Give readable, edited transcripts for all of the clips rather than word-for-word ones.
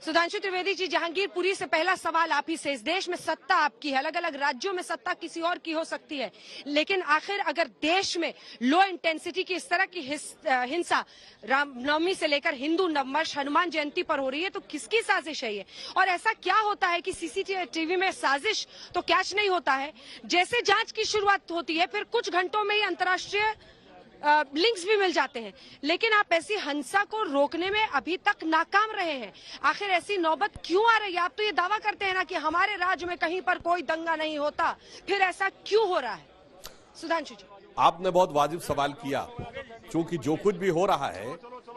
सुधांशु त्रिवेदी जी, जहांगीरपुरी से पहला सवाल आप ही से। इस देश में सत्ता आपकी है, अलग अलग राज्यों में सत्ता किसी और की हो सकती है, लेकिन आखिर अगर देश में लो इंटेंसिटी की इस तरह की हिंसा रामनवमी से लेकर हिंदू नववर्ष हनुमान जयंती पर हो रही है, तो किसकी साजिश है ये? और ऐसा क्या होता है कि सीसीटीवी में साजिश तो कैच नहीं होता है? जैसे जांच की शुरुआत होती है, फिर कुछ घंटों में ही अंतर्राष्ट्रीय लिंक्स भी मिल जाते हैं, लेकिन आप ऐसी हिंसा को रोकने में अभी तक नाकाम रहे हैं। आखिर ऐसी नौबत क्यों आ रही है? आप तो ये दावा करते हैं ना कि हमारे राज्य में कहीं पर कोई दंगा नहीं होता, फिर ऐसा क्यों हो रहा है? सुधांशु जी, आपने बहुत वाजिब सवाल किया, क्योंकि जो कुछ भी हो रहा है,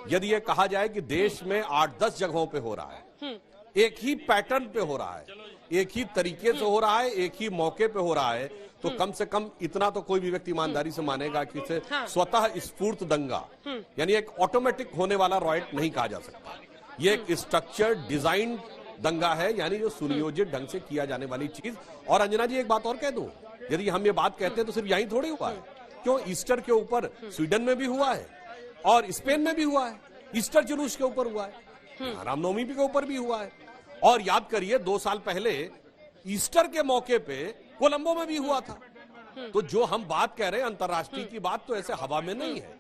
यदि ये कहा जाए कि देश में 8-10 जगहों पे हो रहा है, एक ही पैटर्न पे हो रहा है, एक ही तरीके से हो रहा है, एक ही मौके पे हो रहा है, तो कम से कम इतना तो कोई भी व्यक्ति ईमानदारी से मानेगा कि इसे स्वतः स्फूर्त दंगा यानी एक ऑटोमेटिक होने वाला रॉयट नहीं कहा जा सकता। ये एक स्ट्रक्चर्ड डिजाइन दंगा है, यानी जो सुनियोजित ढंग से किया जाने वाली चीज। और अंजना जी, एक बात और कह दूं, यदि हम ये बात कहते हैं तो सिर्फ यहीं थोड़ी हुआ है, क्यों ईस्टर के ऊपर स्वीडन में भी हुआ है और स्पेन में भी हुआ है, ईस्टर जुलूस के ऊपर हुआ है, रामनवमी के ऊपर भी हुआ है। और याद करिए 2 साल पहले ईस्टर के मौके पे कोलंबो में भी हुआ था। तो जो हम बात कह रहे हैं अंतर्राष्ट्रीय की बात, तो ऐसे हवा में नहीं है।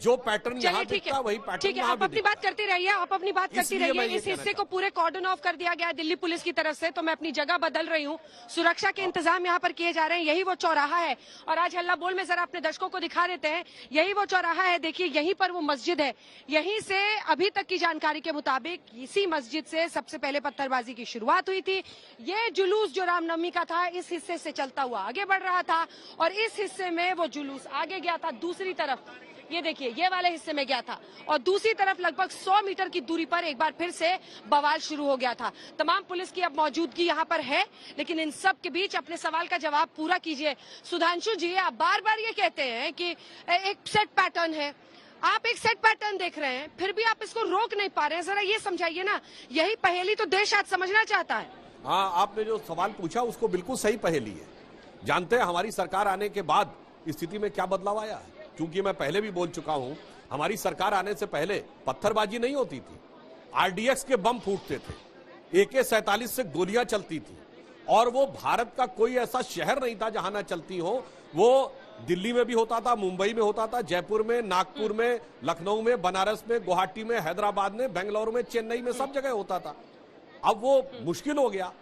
जो पैटर्न यहाँ दिखता वही पैटर्न ठीक है, आप अपनी बात करते रहिए, आप अपनी बात करती रहिए। इस हिस्से को पूरे कॉर्डन ऑफ कर दिया गया है दिल्ली पुलिस की तरफ से, तो मैं अपनी जगह बदल रही हूँ। सुरक्षा के इंतजाम यहाँ पर किए जा रहे हैं। यही वो चौराहा है, और आज हल्ला बोल में जरा अपने दर्शकों को दिखा देते हैं। यही वो चौराहा है, देखिए यहीं पर वो मस्जिद है। यहीं से अभी तक की जानकारी के मुताबिक इसी मस्जिद से सबसे पहले पत्थरबाजी की शुरुआत हुई थी। ये जुलूस जो रामनवमी का था, इस हिस्से से चलता हुआ आगे बढ़ रहा था, और इस हिस्से में वो जुलूस आगे गया था। दूसरी तरफ ये देखिए, ये वाले हिस्से में गया था, और दूसरी तरफ लगभग 100 मीटर की दूरी पर एक बार फिर से बवाल शुरू हो गया था। तमाम पुलिस की अब मौजूदगी यहाँ पर है, लेकिन इन सब के बीच अपने सवाल का जवाब पूरा कीजिए। सुधांशु जी, आप बार बार ये कहते हैं कि एक सेट पैटर्न है, आप एक सेट पैटर्न देख रहे हैं, फिर भी आप इसको रोक नहीं पा रहे हैं। जरा ये समझाइए ना, यही पहेली तो देश आज समझना चाहता है। हाँ, आपने जो सवाल पूछा उसको बिल्कुल सही पहेली है। जानते हैं हमारी सरकार आने के बाद स्थिति में क्या बदलाव आया है? क्योंकि मैं पहले भी बोल चुका हूं, हमारी सरकार आने से पहले पत्थरबाजी नहीं होती थी, आरडीएक्स के बम फूटते थे, AK-47 से गोलियां चलती थी, और वो भारत का कोई ऐसा शहर नहीं था जहां ना चलती हो। वो दिल्ली में भी होता था, मुंबई में होता था, जयपुर में, नागपुर में, लखनऊ में, बनारस में, गुवाहाटी में, हैदराबाद में, बेंगलुरु में, चेन्नई में, सब जगह होता था। अब वो मुश्किल हो गया।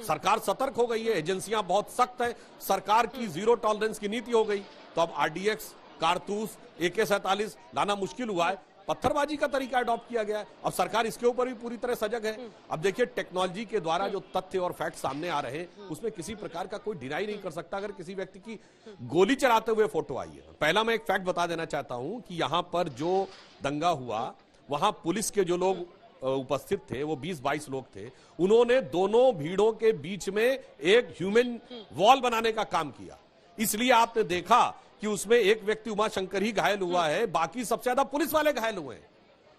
सरकार सतर्क हो गई है, एजेंसियां बहुत सख्त है, सरकार की जीरो टॉलरेंस की नीति हो गई, तो अब आरडीएक्स, कारतूस, AK-47 लाना मुश्किल हुआ है। पत्थरबाजी का तरीका अडॉप्ट किया गया है। अब सरकार इसके ऊपर भी पूरी तरह सजग है। अब देखिए, टेक्नोलॉजी के द्वारा जो तथ्य और फैक्ट सामने आ रहे हैं, उसमें किसी प्रकार का कोई डिनाई नहीं कर सकता अगर किसी व्यक्ति की गोली चलाते हुए फोटो आई है। पहला मैं एक फैक्ट बता देना चाहता हूं कि यहां पर जो दंगा हुआ, वहां पुलिस के जो लोग उपस्थित थे, वो 20-22 लोग थे। उन्होंने दोनों भीड़ों के बीच में एक ह्यूमन वॉल बनाने का काम किया। इसलिए आपने देखा कि उसमें एक व्यक्ति उमाशंकर ही घायल हुआ है, बाकी सबसे ज्यादा पुलिस वाले घायल हुए हैं।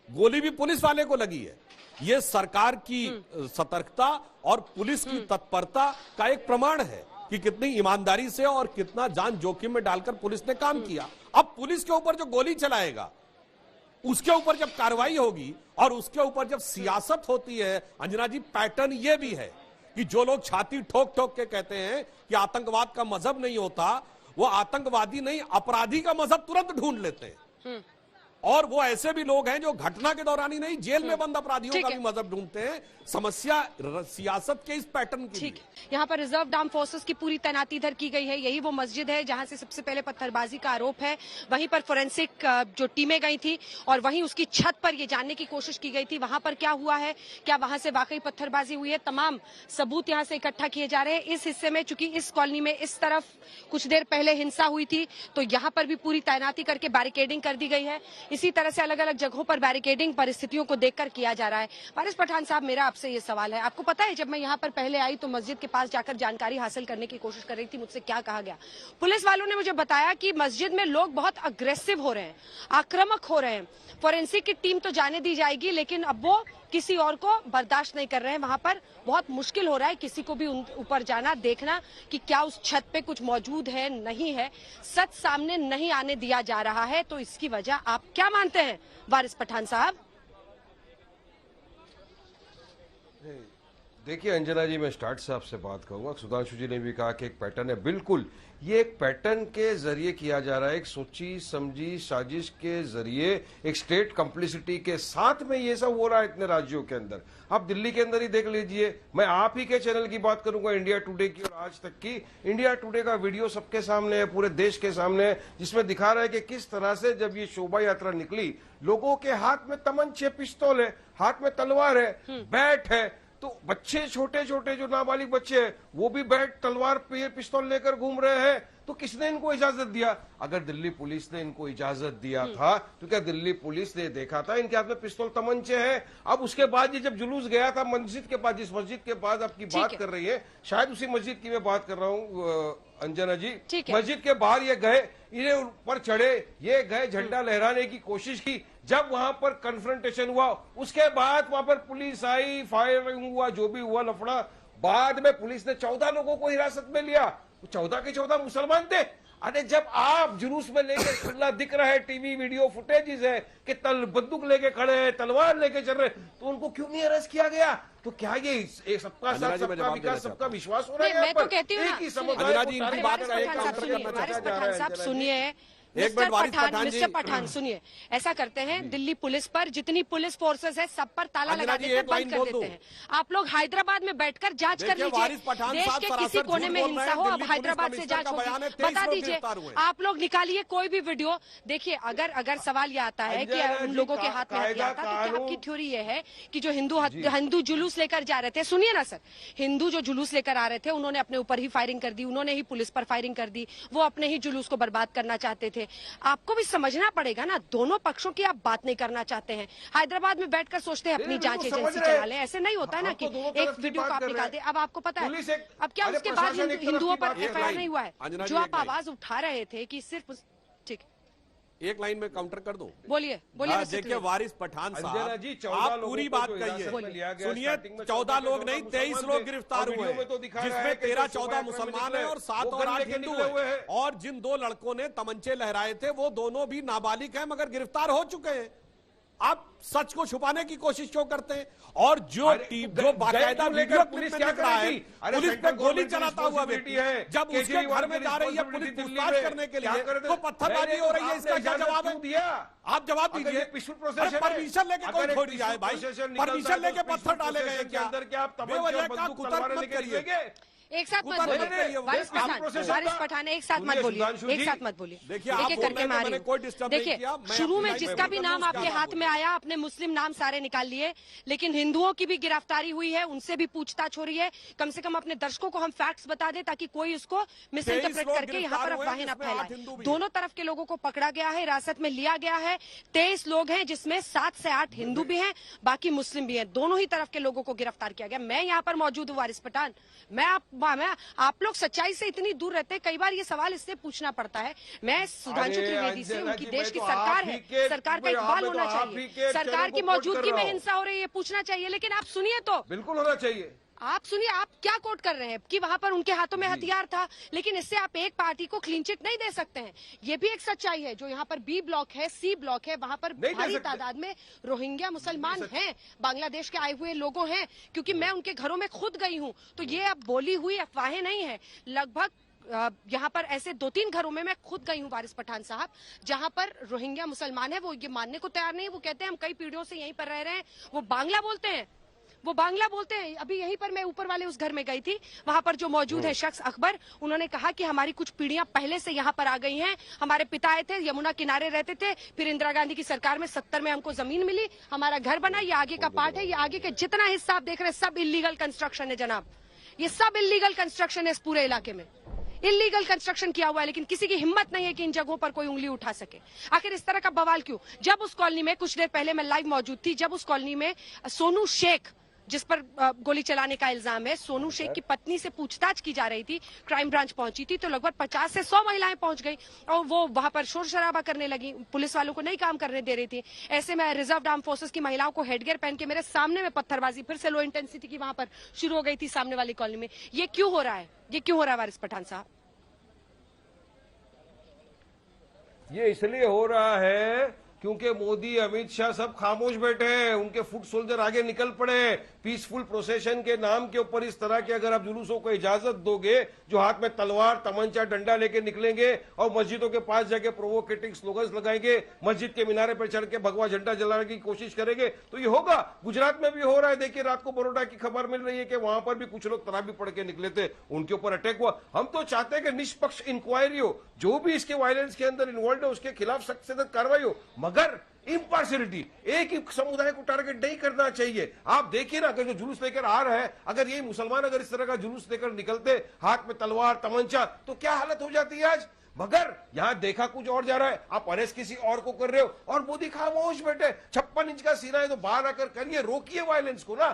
गोली भी पुलिस वाले को लगी है। यह सरकार की सतर्कता और पुलिस की तत्परता का एक प्रमाण है कि कितनी ईमानदारी से और कितना जान जोखिम में डालकर पुलिस ने काम किया। अब पुलिस के ऊपर जो गोली चलाएगा, उसके ऊपर जब कार्रवाई होगी और उसके ऊपर जब सियासत होती है, अंजना जी, पैटर्न ये भी है कि जो लोग छाती ठोक ठोक के कहते हैं कि आतंकवाद का मजहब नहीं होता, वो आतंकवादी नहीं, अपराधी का मजहब तुरंत ढूंढ लेते हैं। और वो ऐसे भी लोग हैं जो घटना के दौरान ही नहीं, जेल में बंद अपराधियों का भी मजहब ढूंढते हैं। समस्या सियासत के इस पैटर्न की। ठीक, यहाँ पर रिजर्व आर्म्ड फोर्सेस की पूरी तैनाती इधर की गई है। यही वो मस्जिद है जहां से सबसे पहले पत्थरबाजी का आरोप है। वहीं पर फोरेंसिक जो टीमें गई थी, और वहीं उसकी छत पर ये जानने की कोशिश की गई थी वहां पर क्या हुआ है, क्या वहां से वाकई पत्थरबाजी हुई है। तमाम सबूत यहाँ से इकट्ठा किए जा रहे हैं। इस हिस्से में, चूंकि इस कॉलोनी में इस तरफ कुछ देर पहले हिंसा हुई थी, तो यहाँ पर भी पूरी तैनाती करके बैरिकेडिंग कर दी गई है। इसी तरह से अलग अलग जगहों पर बैरिकेडिंग परिस्थितियों को देखकर किया जा रहा है। वारिस पठान साहब, मेरा आपसे ये सवाल है, आपको पता है जब मैं यहाँ पर पहले आई तो मस्जिद के पास जाकर जानकारी हासिल करने की कोशिश कर रही थी, मुझसे क्या कहा गया? पुलिस वालों ने मुझे बताया कि मस्जिद में लोग बहुत अग्रेसिव हो रहे हैं, आक्रामक हो रहे हैं। फोरेंसिक की टीम तो जाने दी जाएगी, लेकिन अब वो किसी और को बर्दाश्त नहीं कर रहे हैं। वहां पर बहुत मुश्किल हो रहा है किसी को भी ऊपर जाना, देखना कि क्या उस छत पे कुछ मौजूद है, नहीं है। सच सामने नहीं आने दिया जा रहा है। तो इसकी वजह आप क्या मानते हैं वारिस पठान साहब? देखिए अंजना जी, मैं स्टार्ट से आपसे बात करूंगा। सुधांशु जी ने भी कहा कि एक पैटर्न है, बिल्कुल ये एक पैटर्न के जरिए किया जा रहा है, एक सोची समझी साजिश के जरिए, एक स्टेट कम्प्लिसिटी के साथ में ये सब हो रहा है इतने राज्यों के अंदर। आप दिल्ली के अंदर ही देख लीजिए, मैं आप ही के चैनल की बात करूंगा, इंडिया टुडे की, और आज तक की इंडिया टुडे का वीडियो सबके सामने है, पूरे देश के सामने है, जिसमें दिखा रहा है कि किस तरह से जब ये शोभा यात्रा निकली, लोगों के हाथ में तमंचे, पिस्तौल है, हाथ में तलवार है, बैट है, तो बच्चे छोटे छोटे जो नाबालिग बच्चे हैं वो भी बैट, तलवार, पिस्तौल लेकर घूम रहे हैं। तो किसने इनको इजाजत दिया? अगर दिल्ली पुलिस ने इनको इजाजत दिया था तो क्या दिल्ली पुलिस ने देखा था इनके हाथ में पिस्तौल तमंचे हैं? अब उसके बाद ये जब जुलूस गया था मस्जिद के पास, जिस मस्जिद के पास आपकी बात कर रही है, शायद उसी मस्जिद की मैं बात कर रहा हूँ अंजना जी, मस्जिद के बाहर ये गए, इन्हें ऊपर चढ़े, ये गए, झंडा लहराने की कोशिश की। जब वहां पर कन्फ्रंटेशन हुआ, उसके बाद वहां पर पुलिस आई, फायरिंग हुआ, जो भी हुआ लफड़ा, बाद में पुलिस ने 14 लोगों को हिरासत में लिया। 14 के 14 मुसलमान थे। अरे जब आप जुलूस में लेके खुला दिख रहा है, टीवी वीडियो फुटेजेस है कि बंदूक लेके खड़े हैं, तलवार लेके चल रहे, तो उनको क्यों नहीं अरेस्ट किया गया? तो क्या ये सबका साथ, सबका विकास, सबका विश्वास हो रहा है? मैं तो कहती हूँ साहब, सुनिए मिस्टर पठान सुनिए, ऐसा करते हैं, दिल्ली पुलिस पर जितनी पुलिस फोर्सेस है सब पर ताला लगा देते हैं, बंद कर देते हैं। आप लोग हैदराबाद में बैठकर जांच कर लीजिए, देश के किसी कोने में हिंसा हो, अब हैदराबाद से जांच होगी, बता दीजिए। आप लोग निकालिए कोई भी वीडियो, देखिए अगर सवाल ये आता है कि उन लोगों के हाथ में हथियार था, तो क्या आपकी थ्योरी ये है कि जो हिंदू जुलूस लेकर जा रहे थे, सुनिए ना सर, हिंदू जो जुलूस लेकर आ रहे थे उन्होंने अपने ऊपर ही फायरिंग कर दी, उन्होंने ही पुलिस पर फायरिंग कर दी, वो अपने ही जुलूस को बर्बाद करना चाहते थे। आपको भी समझना पड़ेगा ना, दोनों पक्षों की आप बात नहीं करना चाहते हैं। हैदराबाद में बैठकर सोचते हैं अपनी जांच एजेंसी चला ले, ऐसे नहीं होता है ना कि एक वीडियो को आप निकाल दे। अब आपको पता है, अब क्या उसके बाद हिंदुओं पर एफआईआर नहीं हुआ है? जो आप आवाज उठा रहे थे कि सिर्फ, ठीक, एक लाइन में काउंटर कर दो। बोलिए देखिए वारिस पठान साहब, आप पूरी बात कहिए, सुनिए, 14 लोग नहीं 23 लोग गिरफ्तार हुए, जिसमें 13-14 मुसलमान है और 7 और 8 हिंदू है। और जिन 2 लड़कों ने तमंचे लहराए थे वो दोनों भी नाबालिग हैं, मगर गिरफ्तार हो चुके हैं। आप सच को छुपाने की कोशिश क्यों करते हैं? और जो बाकायदा वीडियो क्लिप में दिख रहा है, पुलिस पे गोली चलाता हुआ व्यक्ति है, जब उसके घर में जा रही है पुलिस पूछताछ करने के लिए, तो पत्थरबाजी हो रही है, इसका क्या जवाब है? आप जवाब दीजिए। परमिशन लेके कोई छोड़ दिया है भाई? परमिशन लेके पत्थर डाले गए क्या? बेवजह का कुतर्क मत करिए। एक साथ मत बोलिए वारिस पठान, एक साथ मत बोलिए, एक साथ मत बोलिए। देखिए करके मारिए। देखिए शुरू में जिसका भी नाम आपके हाथ में आया, आपने मुस्लिम नाम सारे निकाल लिए, लेकिन हिंदुओं की भी गिरफ्तारी हुई है, उनसे भी पूछताछ हो रही है। कम से कम अपने दर्शकों को हम फैक्ट्स बता दें ताकि कोई उसको मिस इंटरप्रेट करके यहाँ पर अफवाहें न फैलाए। दोनों तरफ के लोगों को पकड़ा गया है, हिरासत में लिया गया है। 23 लोग हैं, जिसमें 7 से 8 हिंदू भी हैं, बाकी मुस्लिम भी हैं। दोनों ही तरफ के लोगों को गिरफ्तार किया गया। मैं यहाँ पर मौजूद हूँ वारिस पठान, आप लोग सच्चाई से इतनी दूर रहते हैं, कई बार ये सवाल इससे पूछना पड़ता है। मैं सुधांशु त्रिवेदी से, उनकी देश की सरकार है, सरकार का इकबाल होना चाहिए, सरकार की मौजूदगी में हिंसा हो रही है ये पूछना चाहिए, लेकिन आप सुनिए तो। बिल्कुल होना चाहिए। आप सुनिए, आप क्या कोट कर रहे हैं कि वहां पर उनके हाथों में हथियार था, लेकिन इससे आप एक पार्टी को क्लीन चिट नहीं दे सकते हैं। ये भी एक सच्चाई है। जो यहाँ पर बी ब्लॉक है, सी ब्लॉक है, वहां पर भारी तादाद में रोहिंग्या मुसलमान हैं, बांग्लादेश के आए हुए लोगों हैं, क्योंकि मैं उनके घरों में खुद गई हूँ। तो ये अब बोली हुई अफवाहें नहीं है। लगभग यहाँ पर ऐसे 2-3 घरों में मैं खुद गई हूँ वारिस पठान साहब, जहाँ पर रोहिंग्या मुसलमान है, वो ये मानने को तैयार नहीं है। वो कहते हैं हम कई पीढ़ियों से यहीं पर रह रहे हैं। वो बांग्ला बोलते हैं, अभी यहीं पर मैं ऊपर वाले उस घर में गई थी, वहां पर जो मौजूद है शख्स अकबर, उन्होंने कहा कि हमारी कुछ पीढ़ियां पहले से यहाँ पर आ गई हैं। हमारे पिता आए थे, यमुना किनारे रहते थे, फिर इंदिरा गांधी की सरकार में 70 में हमको जमीन मिली, हमारा घर बना। ये आगे का पार्ट है, ये आगे के जितना हिस्सा आप देख रहे हैं सब इलीगल कंस्ट्रक्शन है जनाब। ये सब इलीगल कंस्ट्रक्शन है इस पूरे इलाके में, इलीगल कंस्ट्रक्शन किया हुआ है, लेकिन किसी की हिम्मत नहीं है कि इन जगहों पर कोई उंगली उठा सके। आखिर इस तरह का बवाल क्यों? जब उस कॉलोनी में, कुछ देर पहले मैं लाइव मौजूद थी, जब उस कॉलोनी में सोनू शेख, जिस पर गोली चलाने का इल्जाम है, सोनू शेख की पत्नी से पूछताछ की जा रही थी, क्राइम ब्रांच पहुंची थी, तो लगभग 50 से 100 महिलाएं पहुंच गई और वो वहां पर शोर शराबा करने लगी, पुलिस वालों को नहीं काम करने दे रही थी। ऐसे में रिजर्व आर्म फोर्सेस की महिलाओं को हेडगियर पहन के मेरे सामने में पत्थरबाजी फिर से लो इंटेंसिटी की वहां पर शुरू हो गई थी सामने वाली कॉलोनी में। ये क्यों हो रहा है? ये क्यों हो रहा है वारिस पठान साहब? ये इसलिए हो रहा है क्योंकि मोदी, अमित शाह सब खामोश बैठे हैं, उनके फुट सोल्जर आगे निकल पड़े हैं। पीसफुल प्रोसेशन के नाम के ऊपर इस तरह के अगर आप जुलूसों को इजाजत दोगे, जो हाथ में तलवार तमंचा डंडा लेके निकलेंगे और मस्जिदों के पास जाके प्रोवोकेटिंग स्लोगन्स लगाएंगे, मस्जिद के मीनारे पर चढ़ के भगवा झंडा जलाने की कोशिश करेंगे, तो ये होगा। गुजरात में भी हो रहा है। देखिए, रात को बड़ौदा की खबर मिल रही है कि वहां पर भी कुछ लोग तराबी पढ़ के निकले थे, उनके ऊपर अटैक हुआ। हम तो चाहते हैं कि निष्पक्ष इंक्वायरी हो, जो भी इसके वायलेंस के अंदर इन्वॉल्व है उसके खिलाफ सख्त से सख्त कार्रवाई हो, मगर इम्पार्शियलिटी, एक ही समुदाय को टारगेट नहीं करना चाहिए। आप देखिए ना, अगर जो जुलूस लेकर आ रहा है, अगर ये मुसलमान अगर इस तरह का जुलूस लेकर निकलते हाथ में तलवार तमंचा, तो क्या हालत हो जाती है आज। मगर यहां देखा कुछ और जा रहा है, आप अरेस्ट किसी और को कर रहे हो और मोदी खामोश बैठे। 56 इंच का सीना है तो बाहर आकर करिए, रोकिए वायलेंस को ना।